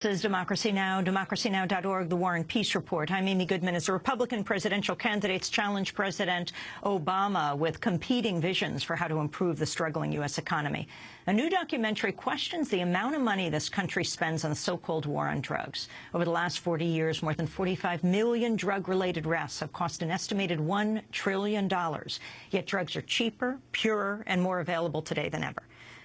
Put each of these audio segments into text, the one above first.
This is Democracy Now!, democracynow.org, The War and Peace Report. I'm Amy Goodman. As the Republican presidential candidates challenge President Obama with competing visions for how to improve the struggling U.S. economy, a new documentary questions the amount of money this country spends on the so-called war on drugs. Over the last 40 years, more than 45 million drug-related arrests have cost an estimated $1 trillion. Yet drugs are cheaper, purer, and more available today than ever.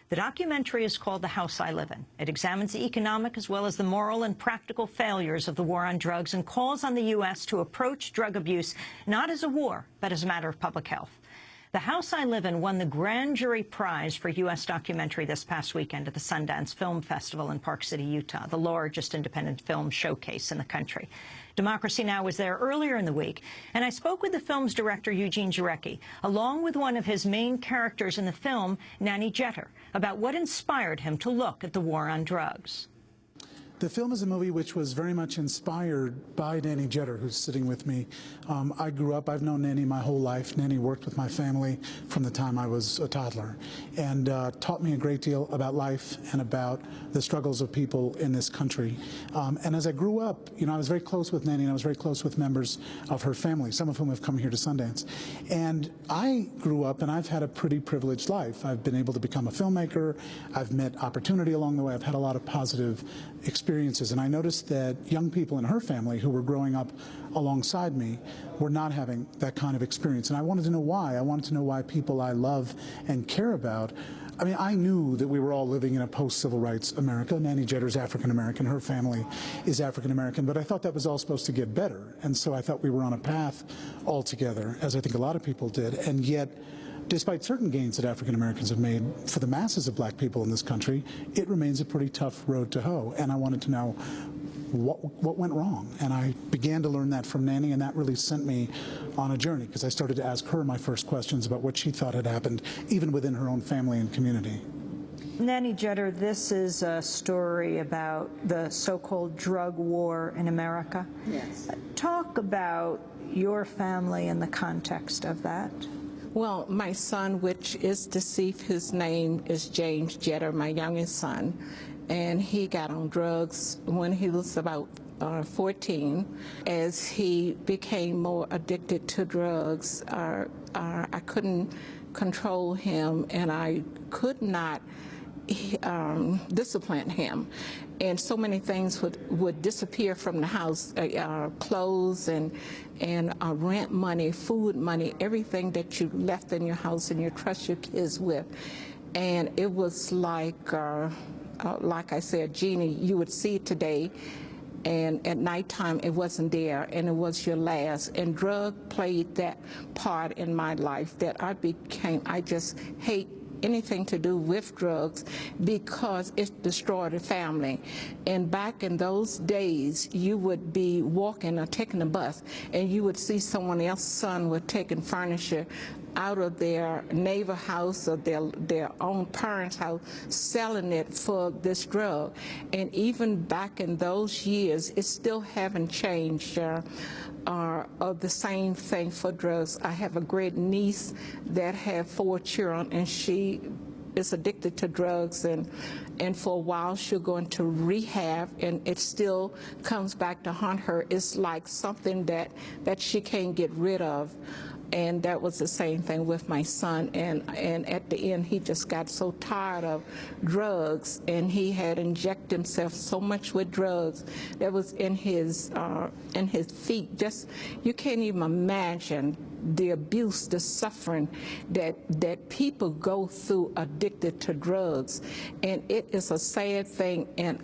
The documentary is called The House I Live In. It examines the economic as well as the moral and practical failures of the war on drugs and calls on the U.S. to approach drug abuse not as a war, but as a matter of public health. The House I Live In won the Grand Jury Prize for U.S. documentary this past weekend at the Sundance Film Festival in Park City, Utah, the largest independent film showcase in the country. Democracy Now! Was there earlier in the week, and I spoke with the film's director, Eugene Jarecki, along with one of his main characters in the film, Nannie Jeter, about what inspired him to look at the war on drugs. The film is a movie which was very much inspired by Nannie Jeter, who's sitting with me. I grew up, I've known Nannie my whole life. Nannie worked with my family from the time I was a toddler and taught me a great deal about life and about the struggles of people in this country. And as I grew up, you know, I was very close with Nannie and I was very close with members of her family, some of whom have come here to Sundance. And I grew up and I've had a pretty privileged life. I've been able to become a filmmaker. I've met opportunity along the way. I've had a lot of positive experiences, and I noticed that young people in her family who were growing up alongside me were not having that kind of experience, and I wanted to know why. I wanted to know why people I love and care about. I mean, I knew that we were all living in a post-civil rights America. Nannie Jeter's African-American, her family is African-American, but I thought that was all supposed to get better, and so I thought we were on a path altogether, as I think a lot of people did, and yet despite certain gains that African Americans have made for the masses of black people in this country, it remains a pretty tough road to hoe. And I wanted to know what went wrong. And I began to learn that from Nannie, and that really sent me on a journey, because I started to ask her my first questions about what she thought had happened, even within her own family and community. Nannie Jeter, this is a story about the so-called drug war in America. Yes. Talk about your family in the context of that. Well, my son, which is deceased, his name is James Jeter, my youngest son, and he got on drugs when he was about 14. As he became more addicted to drugs, I couldn't control him, and I could not discipline him, and so many things would disappear from the house, clothes and rent money, food money, everything that you left in your house and you trust your kids with. And it was like I said, Jeannie, you would see it today, and at nighttime it wasn't there, and it was your last. And drug played that part in my life that I just hate anything to do with drugs, because it destroyed a family. And back in those days, you would be walking or taking a bus, and you would see someone else's son was taking furniture out of their neighbor house or their own parents' house, selling it for this drug. And even back in those years, it still haven't changed. Of the same thing for drugs. I have a great niece that had 4 children, and she is addicted to drugs, and for a while she'll go into rehab, and it still comes back to haunt her. It's like something that she can't get rid of. And that was the same thing with my son, and at the end he just got so tired of drugs, and he had injected himself so much with drugs that was in his feet. Just, you can't even imagine the abuse, the suffering that people go through addicted to drugs. And it is a sad thing in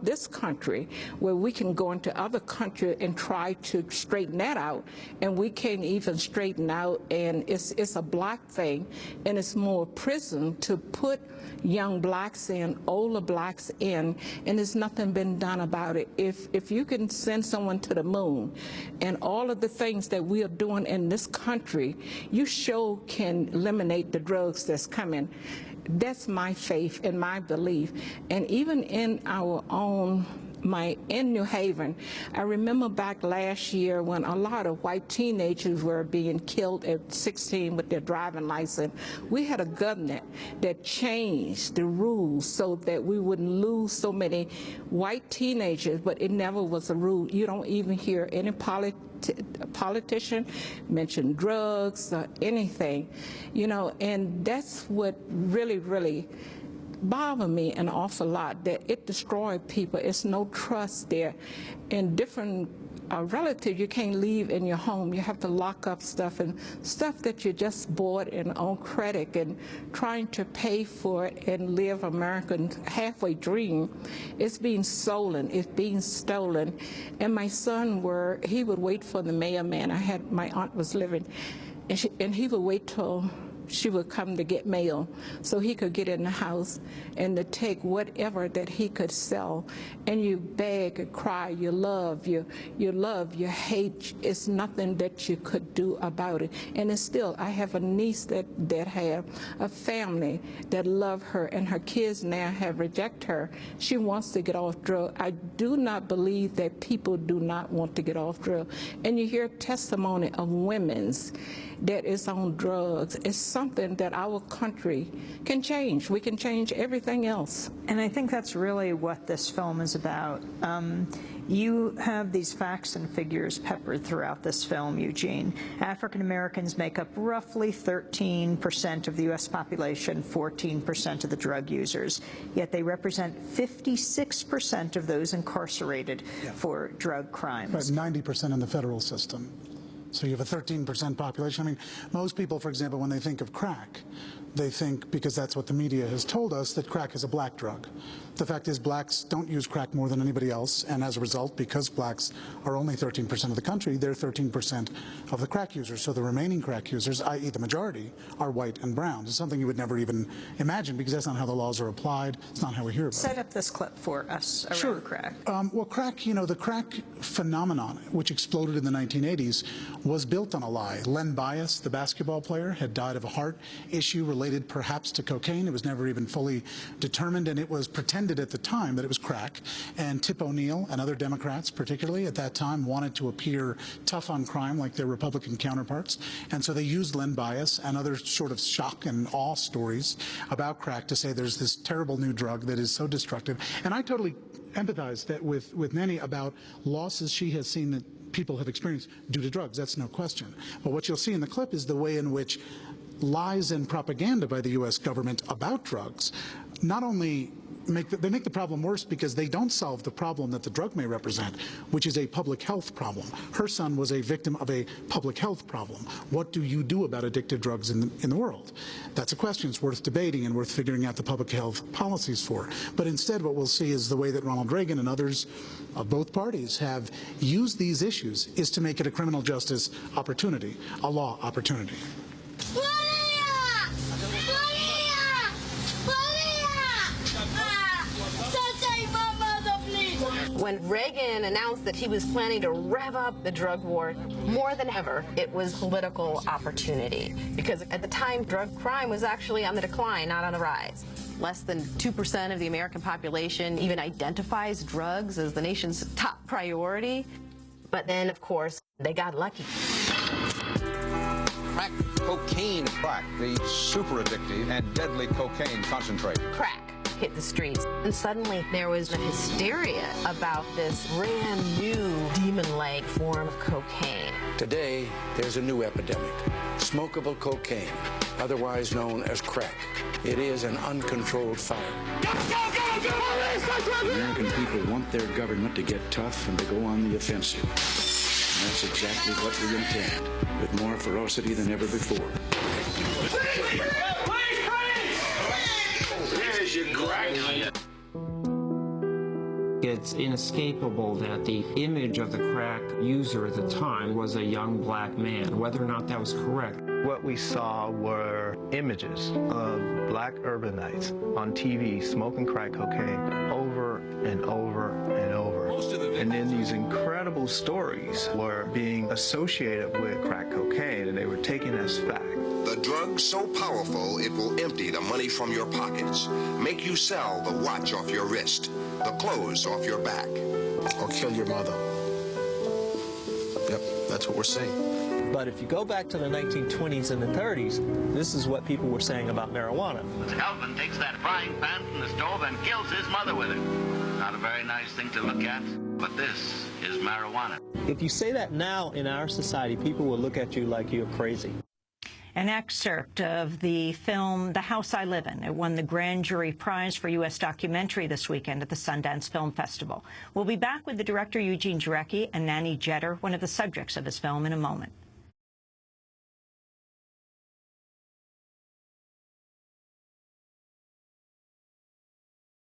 this country, where we can go into other countries and try to straighten that out, and we can't even straighten out, and it's a black thing, and it's more prison to put young blacks in, older blacks in, and there's nothing been done about it. If you can send someone to the moon, and all of the things that we are doing in this country, you sure can eliminate the drugs that's coming. That's my faith and my belief. And even in our own in New Haven. I remember back last year when a lot of white teenagers were being killed at 16 with their driving license. We had a governor that changed the rules so that we wouldn't lose so many white teenagers, but it never was a rule. You don't even hear any politician mention drugs or anything, you know, and that's what really bother me an awful lot, that it destroyed people. It's no trust there. And different relatives, you can't leave in your home. You have to lock up stuff, and stuff that you just bought and on credit and trying to pay for it and live American halfway dream. It's being stolen. It's being stolen. And my son he would wait for the mailman. My aunt was living, and he would wait till she would come to get mail so he could get in the house and to take whatever that he could sell. And you beg and cry, you love, you hate. It's nothing that you could do about it. And it's still, I have a niece that have a family that love her, and her kids now have rejected her. She wants to get off drugs. I do not believe that people do not want to get off drugs. And you hear testimony of women's that is on drugs. It's something that our country can change. We can change everything else. And I think that's really what this film is about. You have these facts and figures peppered throughout this film, Eugene. African Americans make up roughly 13% of the U.S. population, 14% of the drug users, yet they represent 56% of those incarcerated for drug crimes. Right, 90% in the federal system. So you have a 13% population. I mean, most people, for example, when they think of crack, they think, because that's what the media has told us, that crack is a black drug. The fact is, blacks don't use crack more than anybody else, and as a result, because blacks are only 13% of the country, they're 13% of the crack users. So the remaining crack users, i.e. the majority, are white and brown. It's something you would never even imagine, because that's not how the laws are applied. It's not how we hear about it. Set up this clip for us around crack. Well, crack, you know, the crack phenomenon, which exploded in the 1980s, was built on a lie. Len Bias, the basketball player, had died of a heart issue related perhaps to cocaine. It was never even fully determined, and it was pretended at the time that it was crack. And Tip O'Neill and other Democrats, particularly at that time, wanted to appear tough on crime like their Republican counterparts. And so they used Len Bias and other sort of shock and awe stories about crack to say there's this terrible new drug that is so destructive. And I totally empathize that with Nannie about losses she has seen that people have experienced due to drugs. That's no question. But what you'll see in the clip is the way in which lies and propaganda by the U.S. government about drugs not only make the problem worse because they don't solve the problem that the drug may represent, which is a public health problem. Her son was a victim of a public health problem. What do you do about addictive drugs in the world? That's a question it's worth debating and worth figuring out the public health policies for. But instead what we'll see is the way that Ronald Reagan and others of both parties have used these issues is to make it a criminal justice opportunity, a law opportunity. When Reagan announced that he was planning to rev up the drug war, more than ever, it was political opportunity. Because at the time, drug crime was actually on the decline, not on the rise. Less than 2% of the American population even identifies drugs as the nation's top priority. But then, of course, they got lucky. Crack cocaine. Crack, the super addictive and deadly cocaine concentrate. Crack hit the streets, and suddenly there was a hysteria about this brand new demon-like form of cocaine. Today, there's a new epidemic, smokable cocaine, otherwise known as crack. It is an uncontrolled fire. The American people want their government to get tough and to go on the offensive. And that's exactly what we intend, with more ferocity than ever before. It's inescapable that the image of the crack user at the time was a young black man, whether or not that was correct. What we saw were images of black urbanites on TV smoking crack cocaine over and over and over. Most of the And then these incredible stories were being associated with crack cocaine, and they were taken as fact. The drug so powerful it will empty the money from your pockets, make you sell the watch off your wrist, the clothes off your back. Or kill your mother. Yep, that's what we're seeing. But if you go back to the 1920s and the 30s, this is what people were saying about marijuana. Elvin takes that frying pan from the stove and kills his mother with it. Not a very nice thing to look at, but this is marijuana. If you say that now in our society, people will look at you like you're crazy. An excerpt of the film The House I Live In. It won the Grand Jury Prize for U.S. Documentary this weekend at the Sundance Film Festival. We'll be back with the director Eugene Jarecki and Nannie Jeter, one of the subjects of his film, in a moment.